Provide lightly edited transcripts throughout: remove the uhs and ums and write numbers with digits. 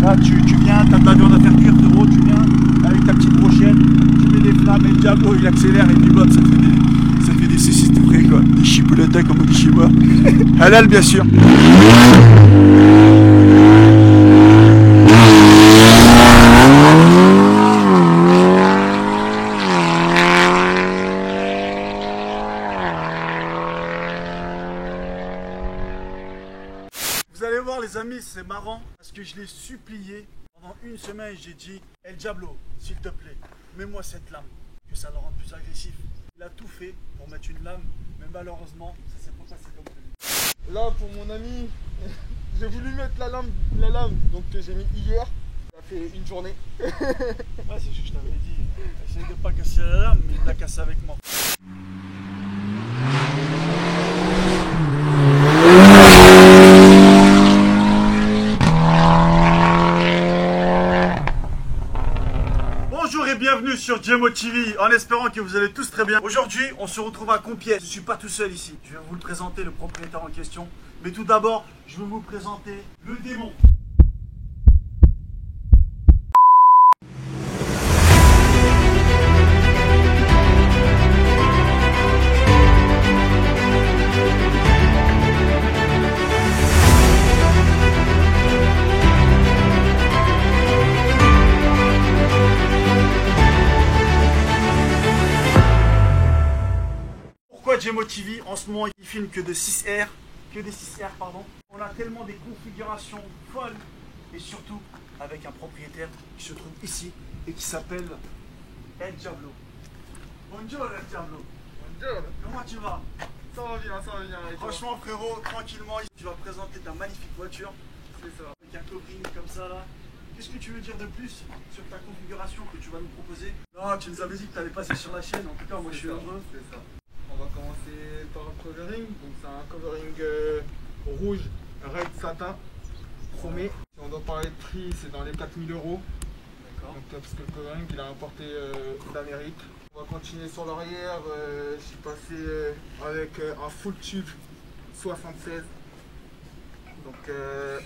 Là, tu viens, t'as de la viande à faire cuire, frérot, tu viens avec ta petite brochette, tu mets des flammes et le Diablo il accélère et puis bop, ça te fait des saucisses tout frais quoi. Des chipolatas comme on dit chez moi. Halal bien sûr. Vous allez voir les amis, c'est marrant parce que je l'ai supplié pendant une semaine. J'ai dit El Diablo, s'il te plaît, mets-moi cette lame, que ça le rende plus agressif. Il a tout fait pour mettre une lame, mais malheureusement, ça s'est pas passé comme prévu. Là pour mon ami, j'ai voulu mettre la lame donc que j'ai mis hier. Ça fait une journée. Ouais, c'est ce que je t'avais dit. Essaye de pas casser la lame, mais il l'a cassé avec moi. Bonjour et bienvenue sur Djemo TV, en espérant que vous allez tous très bien. Aujourd'hui, on se retrouve à Compiègne. Je ne suis pas tout seul ici. Je vais vous le présenter, le propriétaire en question. Mais tout d'abord, je vais vous présenter le démon. Djemo TV en ce moment il filme que de 6R, pardon. On a tellement des configurations folles et surtout avec un propriétaire qui se trouve ici et qui s'appelle El Diablo. Bonjour El Diablo. Bonjour. Comment tu vas? Ça va bien, ça va bien. Franchement frérot, tranquillement, tu vas présenter ta magnifique voiture. C'est ça. Avec un covering comme ça là. Qu'est-ce que tu veux dire de plus sur ta configuration que tu vas nous proposer? Non, tu nous avais dit que tu allais passer sur la chaîne, en tout cas moi je suis heureux. C'est ça. On va commencer par un covering. Donc c'est un covering rouge, red satin, chromé. Si on doit parler de prix, c'est dans les 4000 €. D'accord. Donc parce que le covering il a importé d'Amérique. On va continuer sur l'arrière. Je suis passé avec un full tube 76. Donc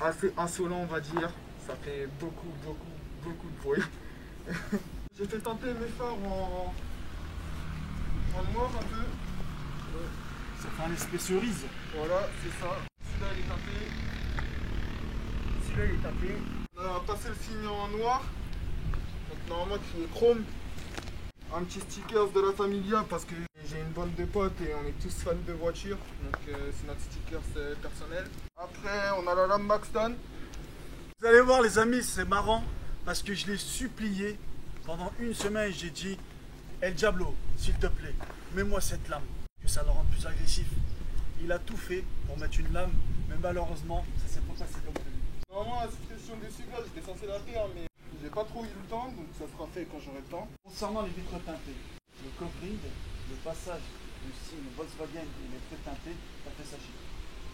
assez insolent on va dire. Ça fait beaucoup de bruit. J'ai fait tenter mes phares en noir un peu. Ça fait un espèce cerise. Voilà, c'est ça. Celui-là il est tapé. Celui-là il est tapé. On a passé le signe en noir. Donc normalement qui est chrome. Un petit sticker de la Familia parce que j'ai une bande de potes et on est tous fans de voitures. Donc c'est notre sticker personnel. Après on a la lame Maxton. Vous allez voir les amis, c'est marrant parce que je l'ai supplié pendant une semaine. J'ai dit El Diablo, s'il te plaît, mets-moi cette lame, que ça le rende plus agressif. Il a tout fait pour mettre une lame, mais malheureusement, ça s'est pas passé comme prévu. Normalement la situation des cigales, j'étais censé la faire mais j'ai pas trop eu le temps, donc ça sera fait quand j'aurai le temps. Concernant les vitres teintées, le covering, le passage du signe Volkswagen et les feux teintés, ça fait sa chier.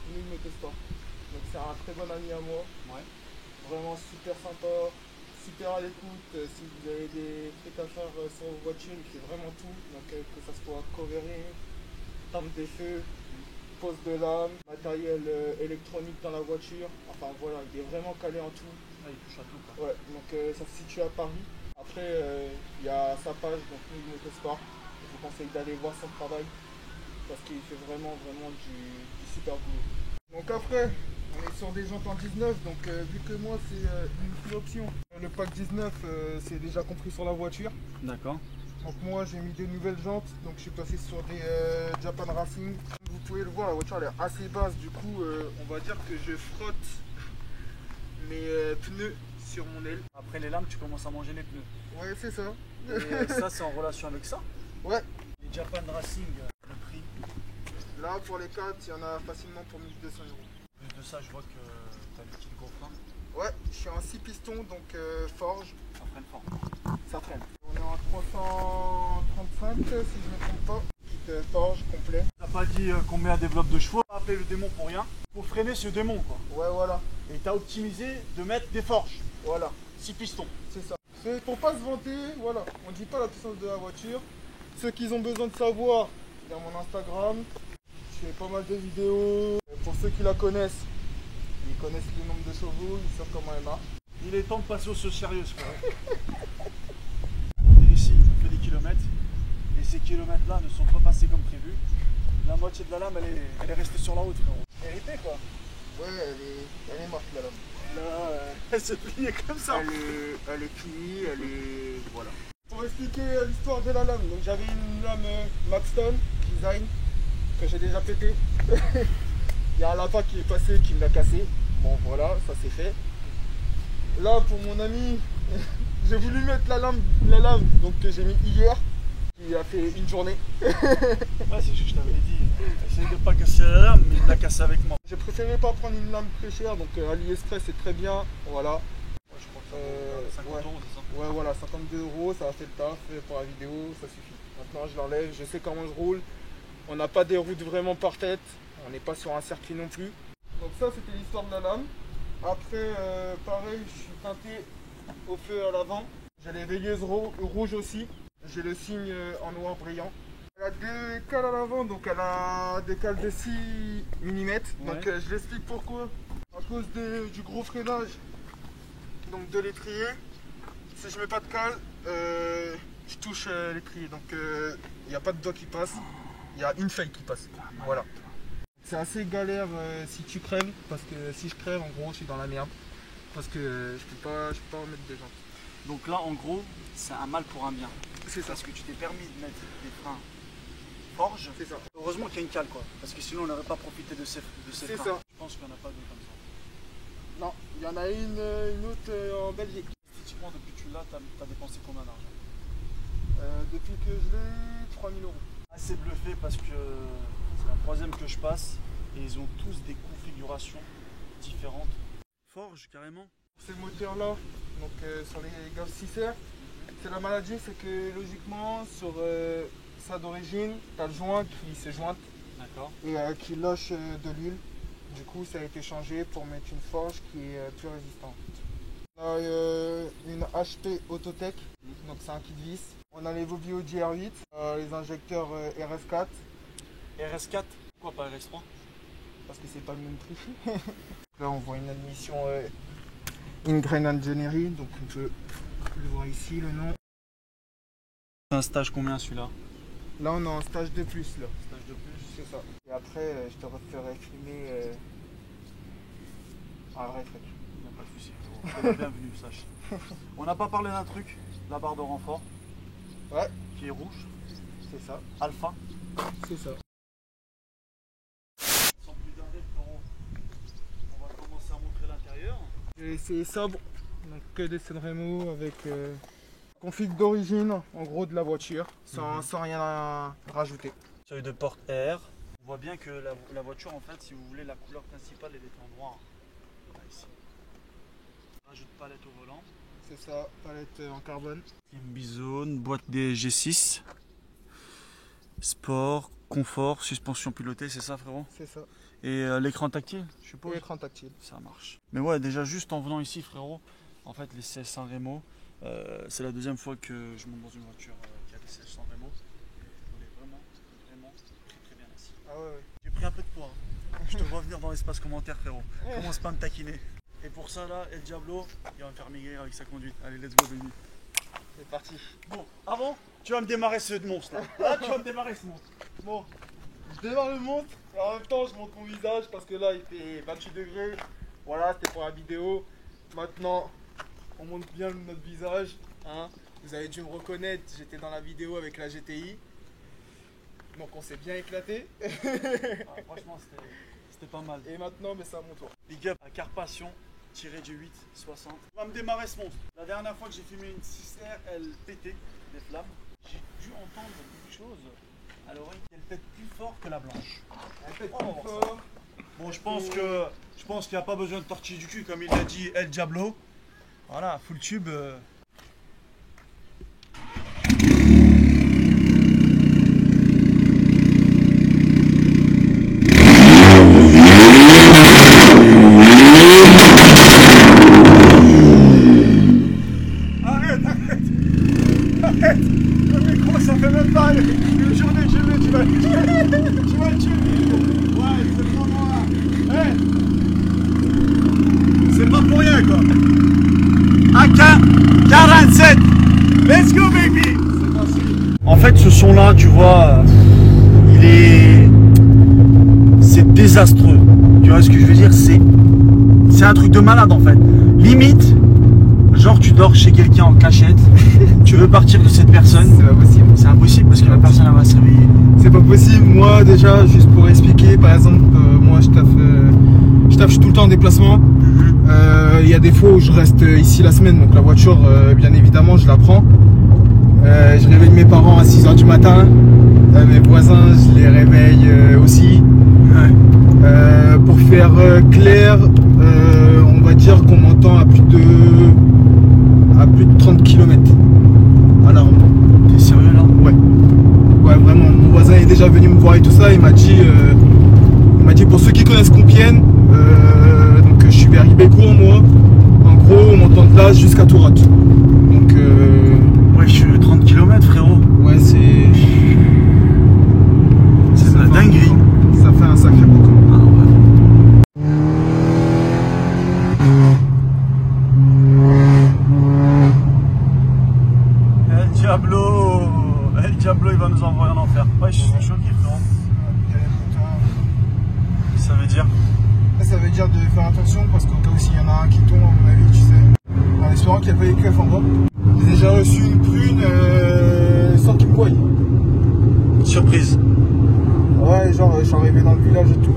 Nous me teste pas. Donc c'est un très bon ami à moi. Ouais. Vraiment super sympa, super à l'écoute. Si vous avez des trucs à faire sur vos voitures, il fait vraiment tout. Donc que ce soit covering, arme des feux, pose de lame, matériel électronique dans la voiture. Enfin voilà, il est vraiment calé en tout. Ah, il touche à tout quoi. Ouais, donc ça se situe à Paris. Après, il y a sa page, donc nous Motosport. Je vous conseille d'aller voir son travail parce qu'il fait vraiment du super boulot. Donc après, on est sur des jantes en 19, donc vu que moi c'est une full option, le pack 19 c'est déjà compris sur la voiture. D'accord. Donc moi j'ai mis des nouvelles jantes, donc je suis passé sur des Japan Racing. Vous pouvez le voir, la voiture elle est assez basse, du coup on va dire que je frotte mes pneus sur mon aile. Après les lames, tu commences à manger les pneus. Ouais c'est ça. Et ça, c'est en relation avec ça. Ouais. Les Japan Racing, le prix. Là pour les 4, il y en a facilement pour 1200 €. Plus de ça, je vois que tu as des petits gros freins. Ouais, je suis en 6 pistons, donc forge. Ça freine fort. Ça freine. On est en 335 si je ne me trompe pas. Petite forge complet. T'as pas dit combien développe de chevaux. T'as appelé le démon pour rien. Pour freiner ce démon quoi. Ouais voilà. Et t'as optimisé de mettre des forges. Voilà. 6 pistons. C'est ça. C'est pour pas se vanter, voilà. On dit pas la puissance de la voiture. Ceux qui ont besoin de savoir, il y a mon Instagram. Je fais pas mal de vidéos. Pour ceux qui la connaissent, ils connaissent le nombre de chevaux, ils savent comment elle marche. Il est temps de passer aux choses sérieuses, frère. On est ici, on fait des kilomètres. Et ces kilomètres-là ne sont pas passés comme prévu. La moitié de la lame, elle est restée sur la route, frérot. Hérité, quoi. Ouais, elle est morte la lame. Là, elle se pliait comme ça. Elle est finie, elle est... Voilà. Pour expliquer l'histoire de la lame, donc j'avais une lame Maxton Design que j'ai déjà pété. Il y a un lapin qui est passé qui me l'a cassé. Bon voilà, ça c'est fait. Là pour mon ami, j'ai voulu mettre la lame donc que j'ai mis hier, qui a fait une journée. Ouais, c'est ce que je t'avais dit. Essaye de pas casser la lame, mais il l'a cassé avec moi. J'ai préféré pas prendre une lame très chère, donc AliExpress c'est très bien, voilà. Ouais, je crois que ça vaut 50 €, c'est ça? Ouais, voilà, 52 €, ça a fait le taf pour la vidéo, ça suffit. Maintenant je l'enlève, je sais comment je roule. On n'a pas des routes vraiment parfaites, on n'est pas sur un circuit non plus. Donc ça c'était l'histoire de la lame. Après, pareil, je suis teinté au feu à l'avant. J'ai les veilleuses rouges aussi. J'ai le signe en noir brillant. Elle a des cales à l'avant, donc elle a des cales de 6 mm. Ouais. Donc je l'explique pourquoi. À cause du gros freinage donc de l'étrier. Si je mets pas de cale, je touche l'étrier. Donc il n'y a pas de doigt qui passe, il y a une feuille qui passe. Voilà. C'est assez galère si tu crèves, parce que si je crève, en gros, je suis dans la merde. Parce que je peux pas en mettre des jantes. Donc là, en gros, c'est un mal pour un bien. C'est ça. Parce que tu t'es permis de mettre des freins Forge. C'est ça. Heureusement qu'il y a une cale, quoi. Parce que sinon, on n'aurait pas profité de ces C'est freins. ça. Je pense qu'il n'y en a pas deux comme ça. Non, il y en a une autre en Belgique. Esthétiquement, depuis que tu l'as, t'as dépensé combien d'argent? Depuis que je l'ai, 3 000 €. Assez bluffé parce que c'est la troisième que je passe et ils ont tous des configurations différentes. Forge carrément. Ces moteurs-là, donc sur les Golf 6R, c'est la maladie, c'est que logiquement sur ça d'origine, tu as le joint qui se jointe. D'accord. Et qui lâche de l'huile. Du coup, ça a été changé pour mettre une forge qui est plus résistante. On a une HP Autotech, donc c'est un kit vis. On a les Vobio GR8, les injecteurs RS4. RS4, pourquoi pas RS3? Parce que c'est pas le même prix. Là, on voit une admission Ingrain Engineering, donc on peut le voir ici, le nom. C'est un stage combien celui-là? Là, on est en stage de plus. Là. Stage de plus. C'est ça. Et après, je te referai filmer un vrai truc. Il n'y a pas de souci. T'es bienvenue, sache. On n'a pas parlé d'un truc, la barre de renfort. Ouais. Qui est rouge. C'est ça. Alpha. C'est ça. Sans plus tarder, on va commencer à montrer l'intérieur. J'ai essayé sobre, donc que des Sanremo avec config d'origine, en gros de la voiture, sans rien à rajouter. Seuil de porte air. On voit bien que la voiture, en fait, si vous voulez, la couleur principale, elle est en noir. Là, ici. Rajoute palette au volant. C'est ça, palette en carbone. Bizone, boîte des G6. Sport, confort, suspension pilotée, c'est ça, frérot? C'est ça. Et l'écran tactile, je suppose? L'écran tactile. Ça marche. Mais ouais, déjà juste en venant ici, frérot, en fait, les sièges Sanremo, c'est la deuxième fois que je monte dans une voiture qui a des sièges Sanremo. On est vraiment très bien assis. Ah ouais. J'ai pris un peu de poids. Hein. Je te vois venir dans l'espace commentaire, frérot. Commence pas à me taquiner. Et pour ça, là, El Diablo, il va me faire maigrir avec sa conduite. Allez, let's go, baby. C'est parti. Bon, avant, tu vas me démarrer ce monstre là. Là, tu vas me démarrer ce monstre. Bon, je démarre le montre et en même temps je montre mon visage parce que là il fait 28 degrés. Voilà, c'était pour la vidéo. Maintenant, on montre bien notre visage. Hein. Vous avez dû me reconnaître, j'étais dans la vidéo avec la GTI. Donc on s'est bien éclaté. Ah, franchement, c'était pas mal. Et maintenant, mais c'est à mon tour. Big up à Carpathion, tiré du 860. On va me démarrer ce monstre. La dernière fois que j'ai filmé une 6R, elle pétait des flammes. J'ai dû entendre quelque chose à l'oreille. Elle pète plus fort que la blanche. Elle pète Oh, plus fort. Bon, je pense qu'il n'y a pas besoin de tortiller du cul, comme il l'a dit El Diablo. Voilà, full tube. Arrête. Le micro, ça fait même pas une journée que je l'ai, tu vas le tuer. Ouais, c'est vraiment là. Hey, c'est pas pour rien, quoi. 47. Let's go baby. En fait ce son là tu vois, c'est désastreux. Tu vois ce que je veux dire, c'est un truc de malade en fait. Limite, genre tu dors chez quelqu'un en cachette, tu veux partir de cette personne. C'est pas possible. C'est impossible parce que la personne elle va se réveiller. C'est pas possible. Moi déjà, juste pour expliquer, par exemple, moi je taffe, je suis tout le temps en déplacement. Il y a des fois où je reste ici la semaine, donc la voiture, bien évidemment, je la prends. Je réveille mes parents à 6 h du matin. Mes voisins, je les réveille aussi. Ouais. Pour faire clair, on va dire qu'on m'entend à plus de 30 km à la ronde. T'es sérieux là? Ouais. Ouais, vraiment. Mon voisin est déjà venu me voir et tout ça. Il m'a dit pour ceux qui connaissent Compiègne, donc je suis vers Ibécourt moi. En gros, on m'entend de là jusqu'à Tourat. Donc ouais, je suis 30 km frérot. Ouais, c'est de la dinguerie. Ça fait un sacré bout. Ah ouais. El Diablo il va nous envoyer en enfer. Ouais, je suis choqué frérot. Ça veut dire? Ça veut dire de faire attention parce qu'au cas où s'il y en a un qui tombe, à mon avis, tu sais. En espérant qu'il n'y a pas les keufs en bas. J'ai déjà reçu une prune sans qu'ils me voient. Surprise. Ouais, genre je suis arrivé dans le village et tout.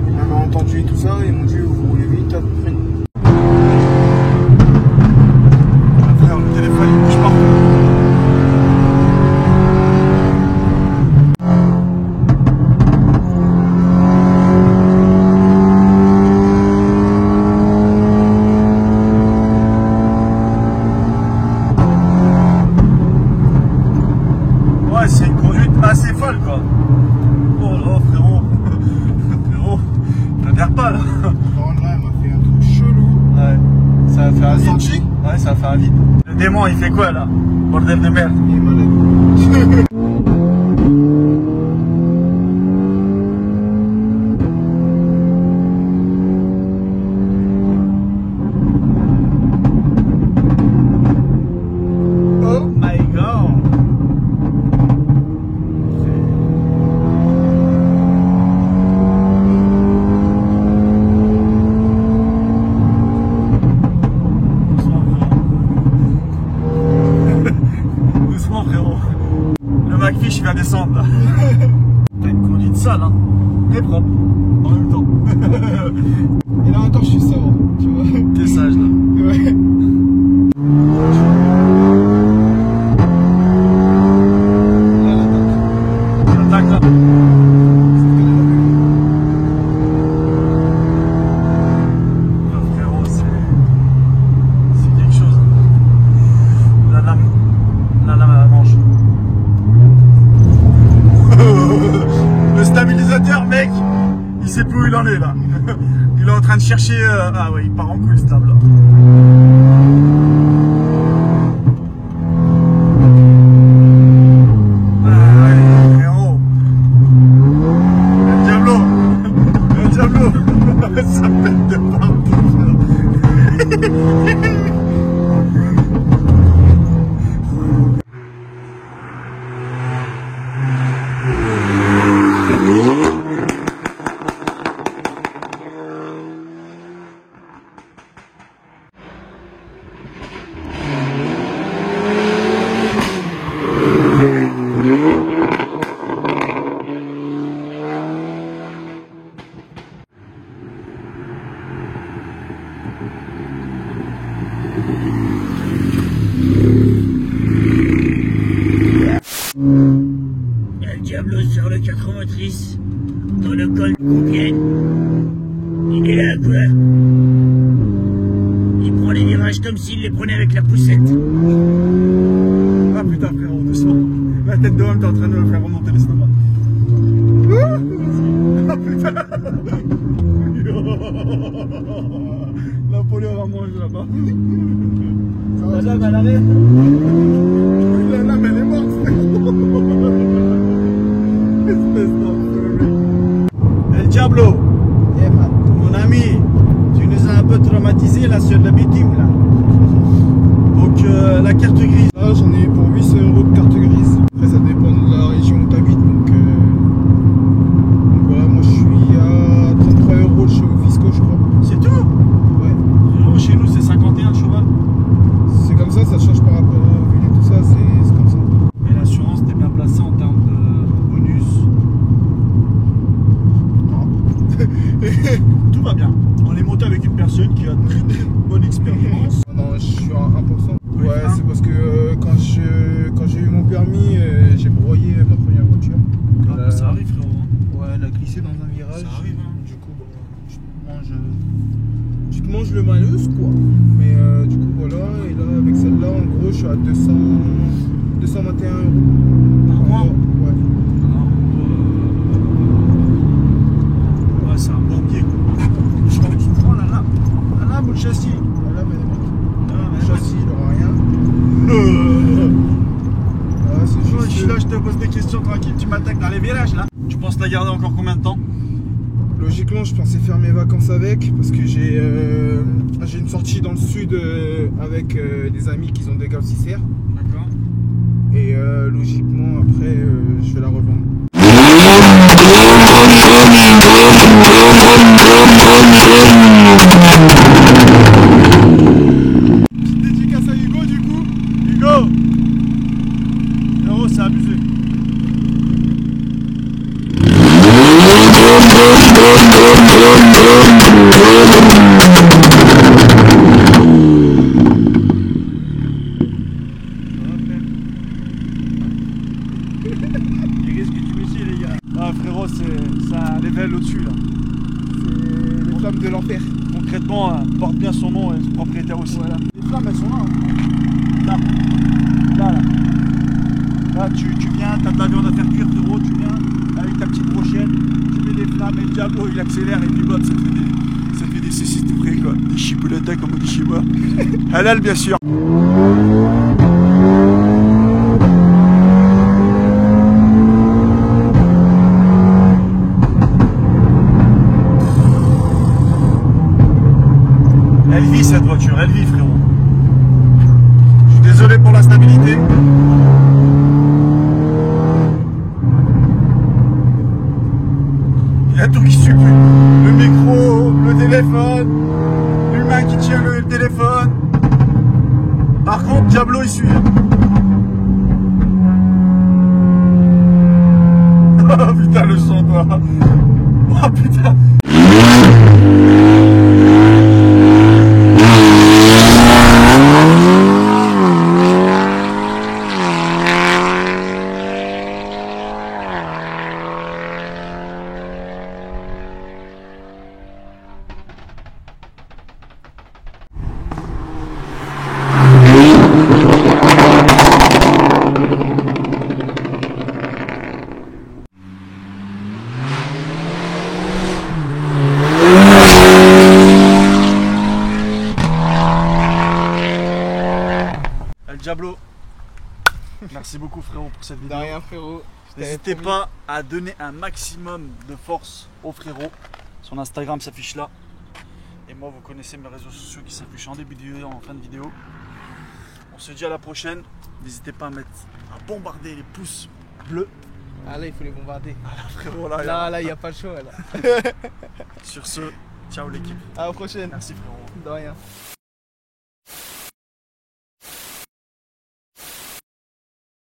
Ils m'ont entendu et tout ça. Ils m'ont dit vous voulez vite la prune. Frère, le téléphone il bouge pas. C'est une conduite assez folle quoi. Oh là frérot. Frérot, t'adhères pas là. Bon, là elle m'a fait un truc chelou. Ouais. Ça va faire un vide. Senti? Ouais, ça va faire un vide. Le démon il fait quoi là? Bordel de merde. Il est malade. Oh my god. Doucement frérot. Le McFish il va descendre là. T'as une conduite sale hein. Mais propre. En même temps. Et là encore je suis sobre, tu vois. T'es sage là. Ouais. L'attaque là. Frérot c'est quelque chose. La lame mange. Le stabilisateur mec, il sait plus où il en est là. Il est en train de chercher. Ah ouais, il part en couille ce table là. Ah ouais, frérot. Le Diablo. Ça pète de partout. El Diablo sur le 4 motrices, dans le col de Compiègne. Il est là quoi? Il prend les virages comme s'il les prenait avec la poussette. Ah putain frérot, doucement. La tête de homme t'es en train de me faire remonter l'estomac. Ah putain. Napoléon va manger là-bas. La lame elle arrête. La lame elle est morte frérot. Espèce d'enfoiré. El Diablo. Yeah, man. Mon ami, tu nous as un peu traumatisé là sur le bitume là. la carte grise? Là, j'en ai eu pour 800 € de carte grise. Après, ça dépend de la région où tu habites. Donc voilà, moi je suis à 33 € chez Fisco, je crois. C'est tout? Ouais. Non, chez nous, c'est 51 le cheval. C'est comme ça change par rapport aux villes et tout ça, c'est comme ça. Et l'assurance, t'es bien placé en termes de bonus? Non. Tout va bien. On est monté avec une personne qui a très très bonne expérience. Non, je suis à 1%. Oui, Ouais, hein. c'est parce que quand j'ai eu mon permis, j'ai broyé ma première voiture. Ah, ça arrive, frérot. Ouais, elle a glissé dans un virage. Ça arrive, hein. Du coup, tu te manges le malus, quoi. Mais du coup, voilà. Et là, avec celle-là, en gros, je suis à 221 € Par mois? Ouais. Ouais, c'est un bon pied. Je crois que tu prends la lame ou le châssis? Voilà, mais Le le châssis, il aura rien. Ah, c'est Je juste. suis là, je te pose des questions tranquilles, tu m'attaques dans les virages là. Tu penses la garder encore combien de temps? Logiquement, je pensais faire mes vacances avec parce que j'ai une sortie dans le sud avec des amis qui ont des gaussissières. D'accord. Et logiquement, après, je vais la revendre. Petite dédicace à Hugo, du coup. Hugo! Frérot, c'est abusé. Les risques que tu mets ici, les gars. Ah, frérot, c'est un level au-dessus là. C'est les flammes de l'enfer. Concrètement, porte bien son nom et son propriétaire aussi. Voilà. Les flammes, elles sont là. Hein. Là. Là, tu viens, t'as de la viande à faire cuire, frérot, tu viens avec ta petite brochette, tu mets des flammes et le diablo il accélère et puis bam, ça te fait des saucisses tout près quoi. Des chipolatas comme on dit chez moi. Halal bien sûr. Elle vit cette voiture, elle vit frérot. Je suis désolé pour la stabilité. Il y a tout qui suit plus. Le micro, le téléphone, l'humain qui tient le téléphone. Par contre, Diablo il suit. Oh putain le son toi. Oh putain. El Diablo, merci beaucoup frérot pour cette De vidéo. rien, frérot. N'hésitez pas à donner un maximum de force au frérot. Son Instagram s'affiche là. Et moi, vous connaissez mes réseaux sociaux qui s'affichent en début de vidéo, en fin de vidéo. On se dit à la prochaine. N'hésitez pas à bombarder les pouces bleus. Ah là, il faut les bombarder. Frérot, Là, il n'y a pas le choix. Là. Sur ce, ciao l'équipe. À la prochaine. Merci frérot. De rien.